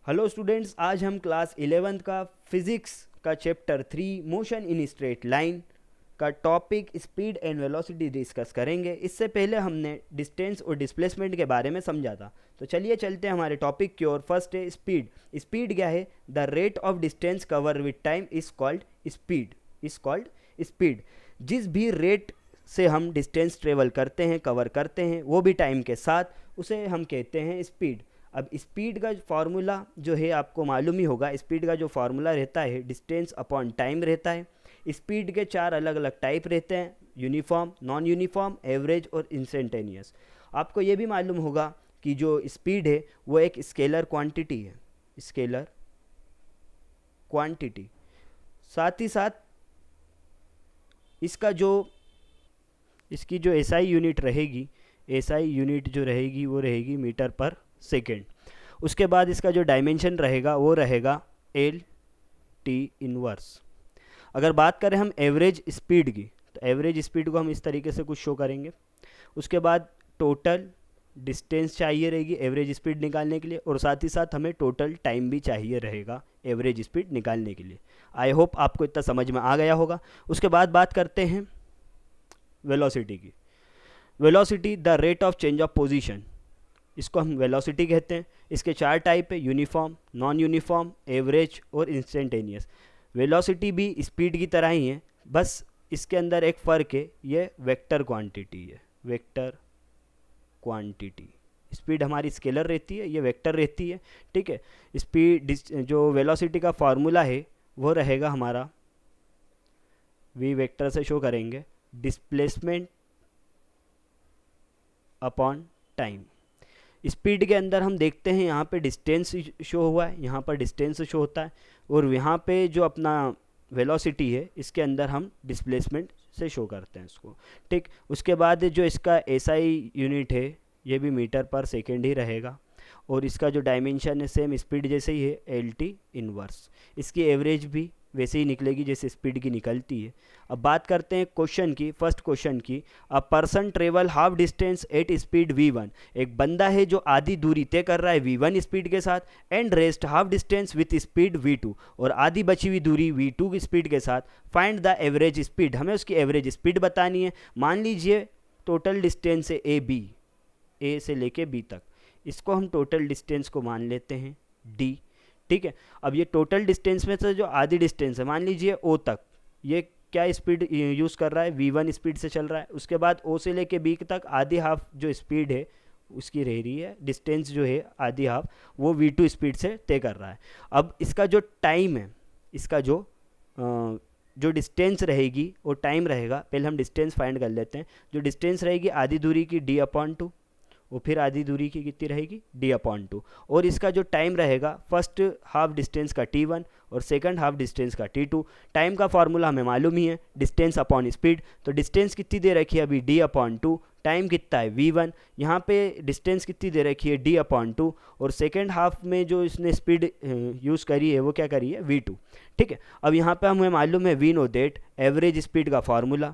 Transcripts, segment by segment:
Hello students, आज हम class 11th का फिज़िक्स का chapter 3 motion in straight line का topic speed and velocity discuss करेंगे। इससे पहले हमने डिस्टेंस और डिस्प्लेसमेंट के बारे में समझा था। तो चलिए चलते हैं हमारे टॉपिक की ओर। फर्स्ट है स्पीड। स्पीड क्या है? The rate of distance cover with time is called speed. Speed जिस भी रेट से हम डिस्टेंस ट्रेवल करते हैं, कवर करते हैं, वो भी टाइम के साथ, उसे हम कहते हैं स्पीड। अब स्पीड का फार्मूला जो है आपको मालूम ही होगा। स्पीड का जो फार्मूला रहता है डिस्टेंस अपॉन टाइम रहता है। स्पीड के 4 अलग अलग टाइप रहते हैं: यूनिफॉर्म, नॉन यूनिफॉर्म, एवरेज और इंस्टेंटेनियस। आपको ये भी मालूम होगा कि जो स्पीड है वो एक स्केलर क्वांटिटी है। Scalar quantity. साथ ही साथ इसका जो इसकी जो एसआई यूनिट रहेगी, एसआई यूनिट जो रहेगी वो रहेगी मीटर पर सेकेंड। उसके बाद इसका जो डायमेंशन रहेगा वो रहेगा एल टी इनवर्स। अगर बात करें हम एवरेज स्पीड की, तो एवरेज स्पीड को हम इस तरीके से कुछ शो करेंगे। उसके बाद टोटल डिस्टेंस चाहिए रहेगी एवरेज स्पीड निकालने के लिए, और साथ ही साथ हमें टोटल टाइम भी चाहिए रहेगा एवरेज स्पीड निकालने के लिए। आई होप आपको इतना समझ में आ गया होगा। उसके बाद बात करते हैं वेलोसिटी की। Velocity the rate of change of position, इसको हम वेलोसिटी कहते हैं। इसके 4 टाइप है: यूनिफॉर्म, नॉन यूनिफॉर्म, एवरेज और इंस्टेंटेनियस। वेलोसिटी भी स्पीड की तरह ही है, बस इसके अंदर एक फ़र्क है, ये वेक्टर क्वांटिटी है। Vector quantity. स्पीड हमारी स्केलर रहती है, ये वेक्टर रहती है। ठीक है। स्पीड जो वेलोसिटी का फार्मूला है वो रहेगा हमारा, वी वेक्टर से शो करेंगे, डिस्प्लेसमेंट अपॉन टाइम। स्पीड के अंदर हम देखते हैं यहाँ पे डिस्टेंस शो हुआ है, यहाँ पर डिस्टेंस शो होता है, और यहाँ पे जो अपना वेलोसिटी है इसके अंदर हम डिस्प्लेसमेंट से शो करते हैं इसको। ठीक। उसके बाद जो इसका एसआई यूनिट है ये भी मीटर पर सेकेंड ही रहेगा, और इसका जो डायमेंशन है सेम स्पीड जैसे ही है, एल टी इनवर्स। इसकी एवरेज भी वैसे ही निकलेगी जैसे स्पीड की निकलती है। अब बात करते हैं क्वेश्चन की, फर्स्ट क्वेश्चन की। A person travel half distance at speed v1। एक बंदा है जो आधी दूरी तय कर रहा है v1 स्पीड के साथ, and rest half distance with speed v2, और आधी बची हुई दूरी v2 की स्पीड के साथ। फाइंड द एवरेज स्पीड, हमें उसकी एवरेज स्पीड बतानी है। मान लीजिए टोटल डिस्टेंस है ए से लेके बी तक, इसको हम टोटल डिस्टेंस को मान लेते हैं डी। ठीक है। अब ये टोटल डिस्टेंस में से जो आधी डिस्टेंस है, मान लीजिए ओ तक, ये क्या स्पीड यूज़ कर रहा है, v1 स्पीड से चल रहा है। उसके बाद ओ से लेके बी तक आधी हाफ जो स्पीड है उसकी रह रही है, डिस्टेंस जो है आधी हाफ, वो v2 स्पीड से तय कर रहा है। अब इसका जो टाइम है, इसका जो डिस्टेंस रहेगी और टाइम रहेगा, पहले हम डिस्टेंस फाइंड कर लेते हैं। जो डिस्टेंस रहेगी आधी दूरी की d/2, वो फिर आधी दूरी की कितनी रहेगी, d/2, और इसका जो टाइम रहेगा फर्स्ट हाफ डिस्टेंस का t1 और सेकंड हाफ डिस्टेंस का t2। टाइम का फार्मूला हमें मालूम ही है, डिस्टेंस अपॉन स्पीड। तो डिस्टेंस कितनी दे रखी है अभी, d/2, टाइम कितना है v1, यहाँ पे डिस्टेंस कितनी दे रखी है d/2, और सेकंड हाफ में जो इसने स्पीड यूज़ करी है वो क्या करी है, v2। ठीक है। अब यहाँ पे हमें मालूम है we know that average speed का फार्मूला,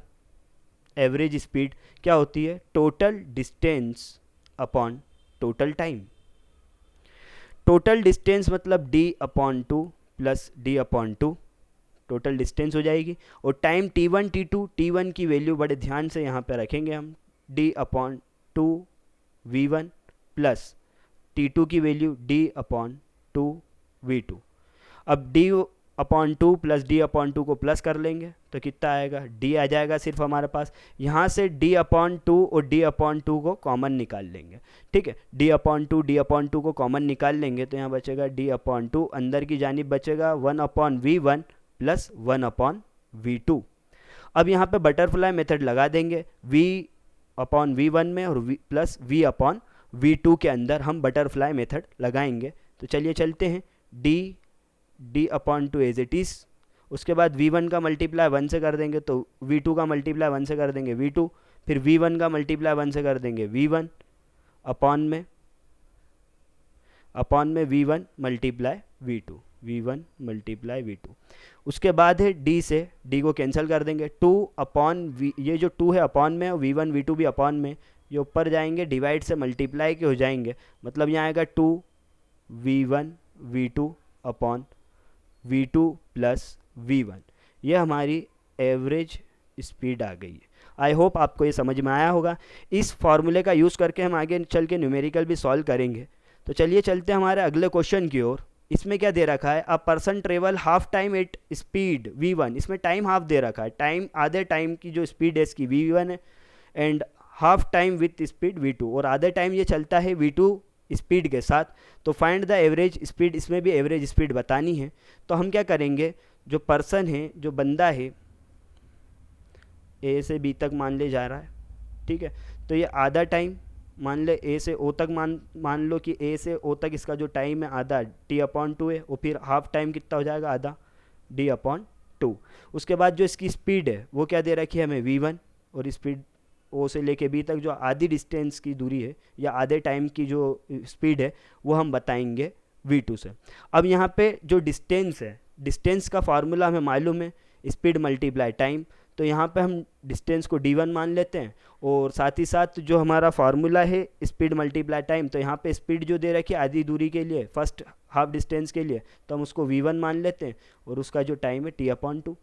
एवरेज स्पीड क्या होती है, total distance upon total time. Total distance मतलब d/2 plus d/2, total distance हो जाएगी। और टाइम t1 t2, t1 की वैल्यू बड़े ध्यान से यहाँ पे रखेंगे हम, d/2 v1 प्लस t2 की वैल्यू d/2 v2। अब d/2 प्लस d/2 को प्लस कर लेंगे तो कितना आएगा, d आ जाएगा सिर्फ हमारे पास। यहाँ से d/2 और d/2 को कॉमन निकाल लेंगे। ठीक है। d/2 को कॉमन निकाल लेंगे तो यहाँ बचेगा d/2, अंदर की जानिब बचेगा 1/v1 प्लस 1/v2। अब यहाँ पे बटरफ्लाई मेथड लगा देंगे, v/v1 में और प्लस v/v2 के अंदर हम बटरफ्लाई मेथड लगाएंगे। तो चलिए चलते हैं, d/2 एज इट इज़। उसके बाद v1 का मल्टीप्लाई 1 से कर देंगे तो v2 का मल्टीप्लाई 1 से कर देंगे v2, फिर v1 का मल्टीप्लाई 1 से कर देंगे v1, अपॉन में v1 multiply v2, v1 multiply v2। उसके बाद है d से, d को कैंसिल कर देंगे, 2/v, ये जो 2 है अपॉन में, और v1 v2 भी अपॉन में, ये ऊपर जाएंगे डिवाइड से मल्टीप्लाई के हो जाएंगे, मतलब यहाँ आएगा 2v1 V2 upon V2 plus V1, ये हमारी एवरेज स्पीड आ गई है। आई होप आपको ये समझ में आया होगा। इस फॉर्मूले का यूज़ करके हम आगे चल के न्यूमेरिकल भी सॉल्व करेंगे। तो चलिए चलते हैं हमारे अगले क्वेश्चन की ओर। इसमें क्या दे रखा है, a person travel half time at speed V1, इसमें टाइम हाफ दे रखा है, टाइम आधे टाइम की जो स्पीड है इसकी V1 है, and half time with speed V2, और आधे टाइम ये चलता है V2 स्पीड के साथ। तो फाइंड द एवरेज स्पीड, इसमें भी एवरेज स्पीड बतानी है। तो हम क्या करेंगे, जो पर्सन है, जो बंदा है, ए से बी तक मान ले जा रहा है, ठीक है, तो ये आधा टाइम मान ले ए से ओ तक, मान लो कि ए से ओ तक इसका जो टाइम है आधा T/2 है, और फिर हाफ टाइम कितना हो जाएगा, आधा D/2। उसके बाद जो इसकी स्पीड है वो क्या दे रखी है हमें, V1, और स्पीड ओ से लेके बी तक जो आधी डिस्टेंस की दूरी है या आधे टाइम की जो स्पीड है वो हम बताएंगे V2 से। अब यहाँ पे जो डिस्टेंस है, डिस्टेंस का फार्मूला हमें मालूम है, स्पीड मल्टीप्लाई टाइम। तो यहाँ पे हम डिस्टेंस को D1 मान लेते हैं, और साथ ही साथ जो हमारा फार्मूला है स्पीड मल्टीप्लाई टाइम, तो यहाँ पे स्पीड जो दे रखी है आधी दूरी के लिए, फर्स्ट हाफ डिस्टेंस के लिए, तो हम उसको V1 मान लेते हैं, और उसका जो टाइम है T/2।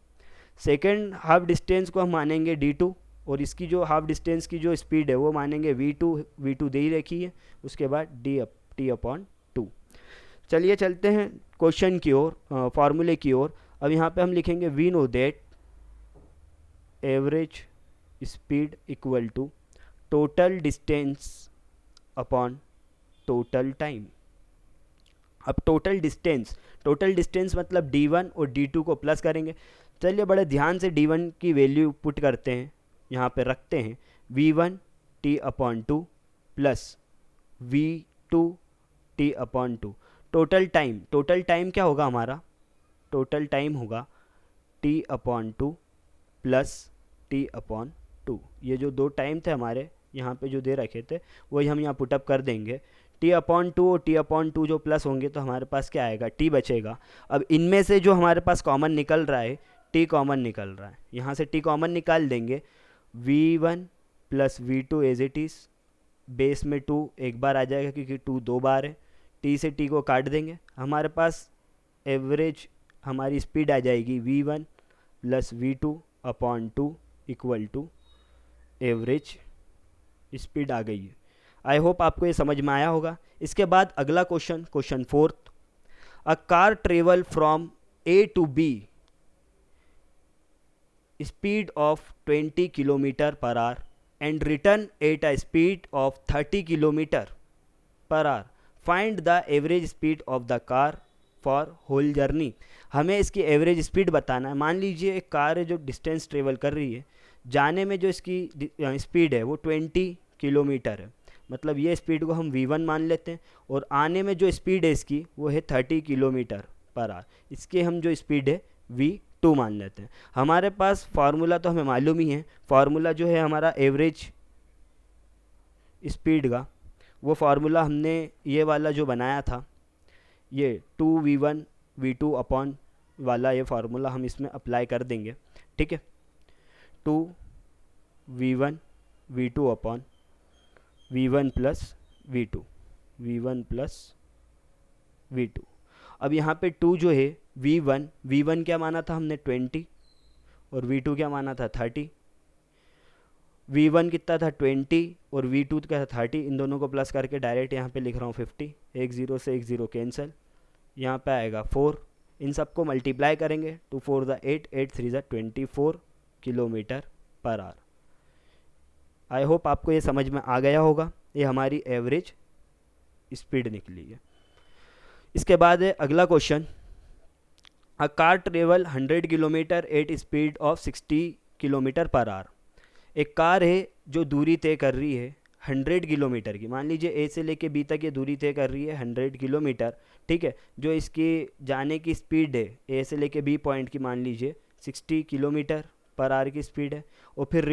सेकेंड हाफ डिस्टेंस को हम मानेंगे D2, और इसकी जो हाफ डिस्टेंस की जो स्पीड है वो मानेंगे V2 दे ही रखी है, उसके बाद T/2। चलिए चलते हैं क्वेश्चन की ओर, फार्मूले की ओर। अब यहाँ पे हम लिखेंगे we know that average speed equal to total distance upon total time. अब टोटल डिस्टेंस मतलब D1 और D2 को प्लस करेंगे। चलिए बड़े ध्यान से D1 की वैल्यू पुट करते हैं, यहाँ पे रखते हैं V1 T/2 plus V2 T/2। Total time क्या होगा हमारा, टोटल टाइम होगा T/2 प्लस T/2। ये जो दो टाइम थे हमारे यहाँ पे जो दे रखे थे वही हम यहाँ पुटअप कर देंगे। T/2 और T/2 जो प्लस होंगे तो हमारे पास क्या आएगा, T बचेगा। अब इनमें से जो हमारे पास कॉमन निकल रहा है, T कॉमन निकल रहा है, यहाँ से T कॉमन निकाल देंगे। V1 plus V2 as it is, base में 2 एक बार आ जाएगा क्योंकि 2 दो बार है, T से T को काट देंगे, हमारे पास एवरेज हमारी स्पीड आ जाएगी V1 plus V2/2 equal to average speed आ गई है। आई होप आपको ये समझ में आया होगा। इसके बाद अगला question 4th, a car travel from A to B speed of 20 kilometre per hour and return at a speed of 30 kilometre per hour. Find the average speed of the car for whole journey. हमें इसकी average speed बताना है। मान लीजिए एक car है जो distance travel कर रही है, जाने में जो इसकी स्पीड है वो 20 किलोमीटर है, मतलब ये स्पीड को हम V1 मान लेते हैं, और आने में जो स्पीड है इसकी वो है 30 किलोमीटर पर आवर, इसके हम जो स्पीड है V2 मान लेते हैं। हमारे पास फार्मूला तो हमें मालूम ही है, फार्मूला जो है हमारा एवरेज स्पीड का, वो फार्मूला हमने ये वाला जो बनाया था, ये 2V1 V2 अपॉन वाला ये फार्मूला हम इसमें अप्लाई कर देंगे, ठीक है। 2V1 V2 upon V1 plus V2। अब यहाँ पे 2 जो है V1 क्या माना था हमने 20, और V2 क्या माना था 30। V1 कितना था 20 और V2 क्या था 30, इन दोनों को प्लस करके डायरेक्ट यहाँ पे लिख रहा हूँ 50, एक ज़ीरो से एक ज़ीरो कैंसिल, यहाँ पे आएगा 4, इन सबको मल्टीप्लाई करेंगे, 2 4 ज़ा 8, 8 3 ज़ा 24 kilometre per our. I hope आपको ये समझ में आ गया होगा, ये हमारी एवरेज स्पीड निकली है। इसके बाद है अगला question, a car travel 100 kilometre at speed of 60 kilometre per hour. एक कार है जो दूरी तय कर रही है 100 किलोमीटर की, मान लीजिए ए से लेके बी तक ये दूरी तय कर रही है 100 किलोमीटर, ठीक है। जो इसकी जाने की स्पीड है ए से लेके बी पॉइंट की मान लीजिए 60 किलोमीटर पर आवर की स्पीड है, और फिर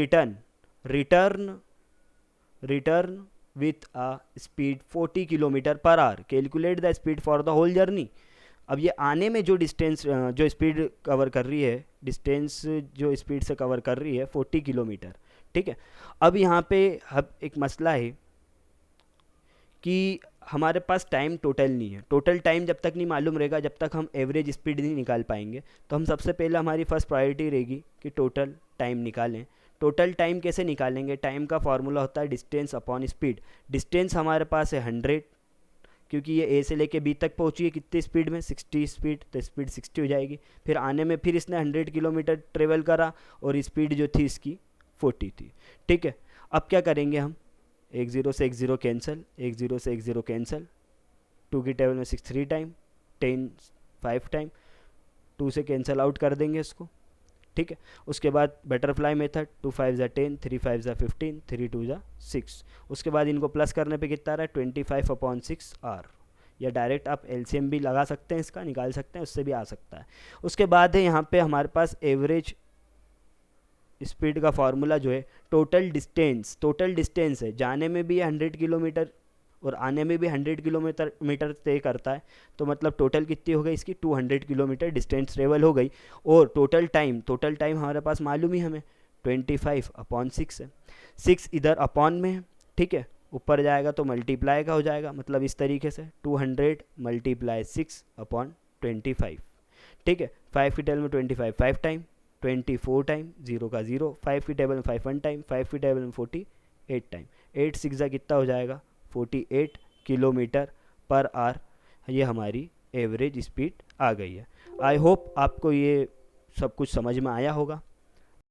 return with a speed 40 kilometre per hour. Calculate the speed for the whole journey. अब ये आने में जो डिस्टेंस जो स्पीड कवर कर रही है, डिस्टेंस जो स्पीड से कवर कर रही है 40 किलोमीटर, ठीक है। अब यहाँ पे अब एक मसला है कि हमारे पास टाइम टोटल नहीं है। टोटल टाइम जब तक नहीं मालूम रहेगा, जब तक हम एवरेज स्पीड नहीं निकाल पाएंगे। तो हम सबसे पहले हमारी फर्स्ट प्रायोरिटी रहेगी कि टोटल टाइम निकालें। टोटल टाइम कैसे निकालेंगे? टाइम का फॉर्मूला होता है डिस्टेंस अपॉन स्पीड। डिस्टेंस हमारे पास है 100, क्योंकि ये ए से लेके बी तक पहुंची है कितनी स्पीड में? 60 स्पीड, तो स्पीड 60 हो जाएगी। फिर आने में फिर इसने 100 किलोमीटर ट्रेवल करा और स्पीड जो थी इसकी 40 थी। ठीक है, अब क्या करेंगे हम? एक ज़ीरो से एक ज़ीरो कैंसिल, एक ज़ीरो से एक ज़ीरो कैंसिल, 2 की टेबल में 6 3 टाइम, 10 5 टाइम, 2 से कैंसिल आउट कर देंगे इसको। ठीक है, उसके बाद बटरफ्लाई मेथड, 2 5 ज़ा 10, 3 5 ज़ा 15, 3 2 ज़ा 6। उसके बाद इनको प्लस करने पे कितना आ रहा है? 25 अपॉन 6 आर। या डायरेक्ट आप एलसीएम भी लगा सकते हैं, इसका निकाल सकते हैं, उससे भी आ सकता है। उसके बाद है यहाँ पे हमारे पास एवरेज स्पीड का फॉर्मूला जो है टोटल डिस्टेंस। टोटल डिस्टेंस है, जाने में भी 100 किलोमीटर और आने में भी 100 किलोमीटर तय करता है। तो मतलब टोटल कितनी हो गई इसकी? 200 किलोमीटर डिस्टेंस ट्रेवल हो गई। और टोटल टाइम हमारे पास मालूम ही हमें 25 अपॉन 6 है। 6 इधर अपॉन में है, ठीक है, ऊपर जाएगा तो मल्टीप्लाई का हो जाएगा। मतलब इस तरीके से 200 मल्टीप्लाई 6 अपॉन 25। ठीक है, 5 की टेबल में 25 5 टाइम, 24 टाइम, 0 का 0, 5 की टेबल में 5 1 टाइम, 5 की टेबल में 48 टाइम, 8 6 कितना हो जाएगा? 48 किलोमीटर पर आवर। ये हमारी एवरेज स्पीड आ गई है। आई होप आपको ये सब कुछ समझ में आया होगा।